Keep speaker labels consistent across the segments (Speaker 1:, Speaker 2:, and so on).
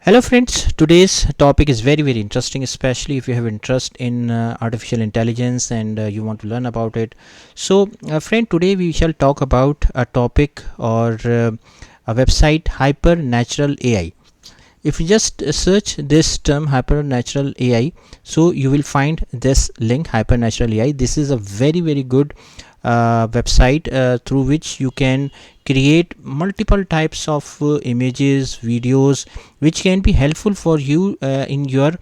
Speaker 1: Hello friends, today's topic is very interesting, especially if you have interest in artificial intelligence and you want to learn about it. So friend, today we shall talk about a topic or a website, Hypernatural AI. If you just search this term Hypernatural AI, so you will find this link, Hypernatural AI. This is a very good website through which you can create multiple types of images, videos, which can be helpful for you in your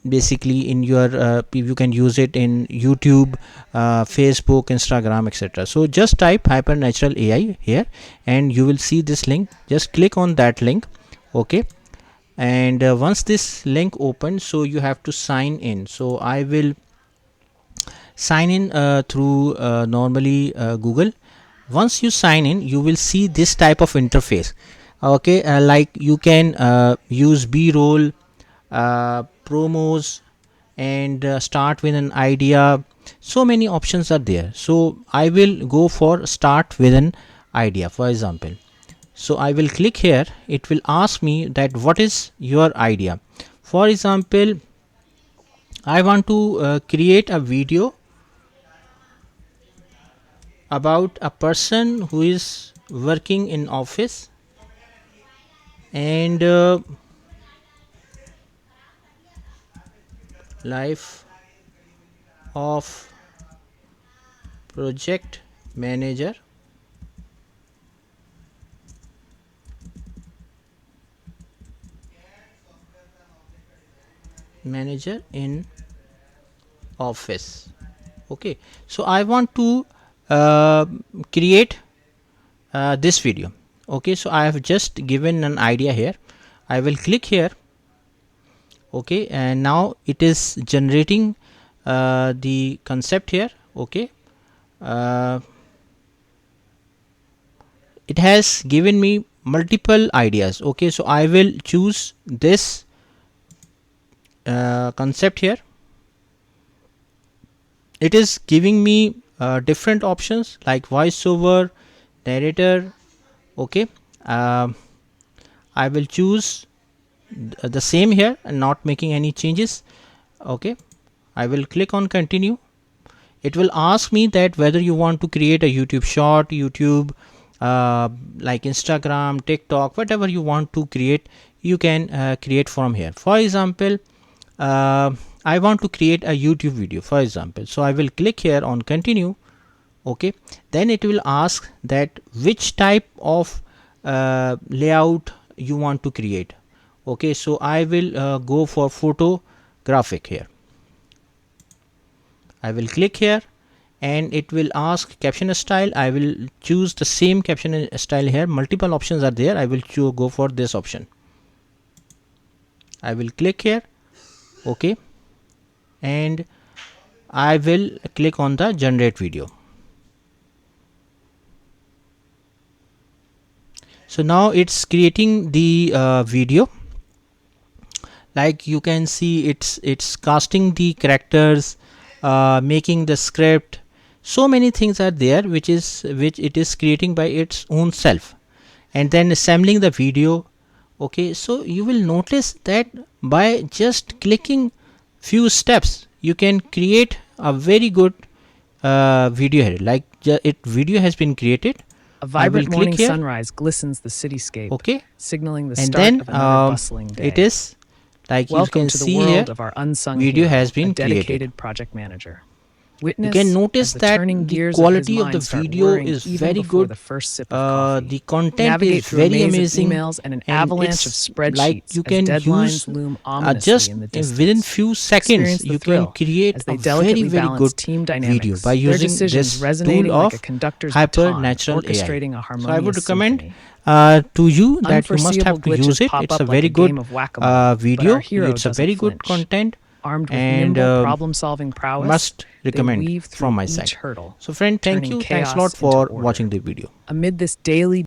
Speaker 1: basically in your you can use it in YouTube, Facebook, Instagram, etc. So just type Hypernatural AI here and you will see this link. Just click on that link. Okay, and once this link opens, so you have to sign in. So I will sign in through normally Google. Once you sign in, you will see this type of interface. Okay, like you can use b-roll, promos, and start with an idea. So many options are there, so I will go for start with an idea, for example. So I will click here. It will ask me that what is your idea. For example, I want to create a video about a person who is working in office and life of project manager in office. Okay, so I want to create this video. Okay, so I have just given an idea here. I will click here. Okay, and now it is generating the concept here. Okay, it has given me multiple ideas. Okay, so I will choose this concept here. It is giving me different options like voiceover, narrator. Okay, I will choose the same here and not making any changes. Okay, I will click on continue. It will ask me that whether you want to create a YouTube short, YouTube, like Instagram, TikTok, whatever you want to create, you can create from here. For example, I want to create a YouTube video, for example. So I will click here on continue. Okay, then it will ask that which type of layout you want to create. Okay, so I will go for photographic here. I will click here and it will ask caption style. I will choose the same caption style here. Multiple options are there. I will go for this option. I will click here. Okay, and I will click on the generate video. So now it's creating the video. Like you can see, it's casting the characters, making the script. So many things are there which it is creating by its own self, and then assembling the video. Okay, so you will notice that by just clicking few steps you can create a very good video here. Like video has been created.
Speaker 2: A vibrant morning sunrise glistens the cityscape,
Speaker 1: okay,
Speaker 2: signaling the
Speaker 1: and
Speaker 2: start
Speaker 1: then
Speaker 2: of another bustling day.
Speaker 1: it is like
Speaker 2: Welcome
Speaker 1: you can
Speaker 2: to
Speaker 1: see
Speaker 2: the world
Speaker 1: here
Speaker 2: of our unsung
Speaker 1: video
Speaker 2: hero,
Speaker 1: has been
Speaker 2: a dedicated
Speaker 1: created.
Speaker 2: project manager.
Speaker 1: You
Speaker 2: Witness
Speaker 1: can notice
Speaker 2: as the
Speaker 1: that
Speaker 2: turning
Speaker 1: the
Speaker 2: gears
Speaker 1: quality
Speaker 2: of
Speaker 1: of
Speaker 2: his
Speaker 1: the
Speaker 2: mind start
Speaker 1: video
Speaker 2: whirring
Speaker 1: is
Speaker 2: even
Speaker 1: very
Speaker 2: before
Speaker 1: good.
Speaker 2: the first sip of coffee.
Speaker 1: The content
Speaker 2: Navigate
Speaker 1: is
Speaker 2: through a
Speaker 1: very
Speaker 2: maze
Speaker 1: amazing,
Speaker 2: of emails and an
Speaker 1: and
Speaker 2: avalanche of
Speaker 1: it's
Speaker 2: spreadsheets
Speaker 1: like you
Speaker 2: as
Speaker 1: can
Speaker 2: deadlines
Speaker 1: use
Speaker 2: loom ominously
Speaker 1: just
Speaker 2: in the distance.
Speaker 1: within few seconds
Speaker 2: Experience the
Speaker 1: you can
Speaker 2: thrill
Speaker 1: create
Speaker 2: as they
Speaker 1: a
Speaker 2: delicately
Speaker 1: very
Speaker 2: balance
Speaker 1: good
Speaker 2: team
Speaker 1: video
Speaker 2: dynamics,
Speaker 1: by
Speaker 2: their
Speaker 1: using
Speaker 2: decisions
Speaker 1: this
Speaker 2: resonating
Speaker 1: tool
Speaker 2: like a
Speaker 1: of
Speaker 2: conductor's baton,
Speaker 1: Hypernatural AI.
Speaker 2: orchestrating a
Speaker 1: So I would
Speaker 2: harmonious
Speaker 1: recommend
Speaker 2: symphony.
Speaker 1: to you that you must
Speaker 2: Unforeseeable
Speaker 1: have to use
Speaker 2: glitches
Speaker 1: it.
Speaker 2: pop
Speaker 1: It's
Speaker 2: up
Speaker 1: a
Speaker 2: like
Speaker 1: very
Speaker 2: a game
Speaker 1: good
Speaker 2: of whack-a-mole, but our
Speaker 1: video.
Speaker 2: hero
Speaker 1: It's a
Speaker 2: doesn't
Speaker 1: very good
Speaker 2: flinch.
Speaker 1: content,
Speaker 2: Armed with
Speaker 1: and
Speaker 2: nimble problem-solving prowess,
Speaker 1: must
Speaker 2: they
Speaker 1: recommend
Speaker 2: weave
Speaker 1: from
Speaker 2: through
Speaker 1: my
Speaker 2: each
Speaker 1: side.
Speaker 2: hurdle,
Speaker 1: So friend, thank
Speaker 2: turning
Speaker 1: you. Thanks a lot
Speaker 2: chaos into
Speaker 1: for
Speaker 2: order.
Speaker 1: watching the video.
Speaker 2: Amid this daily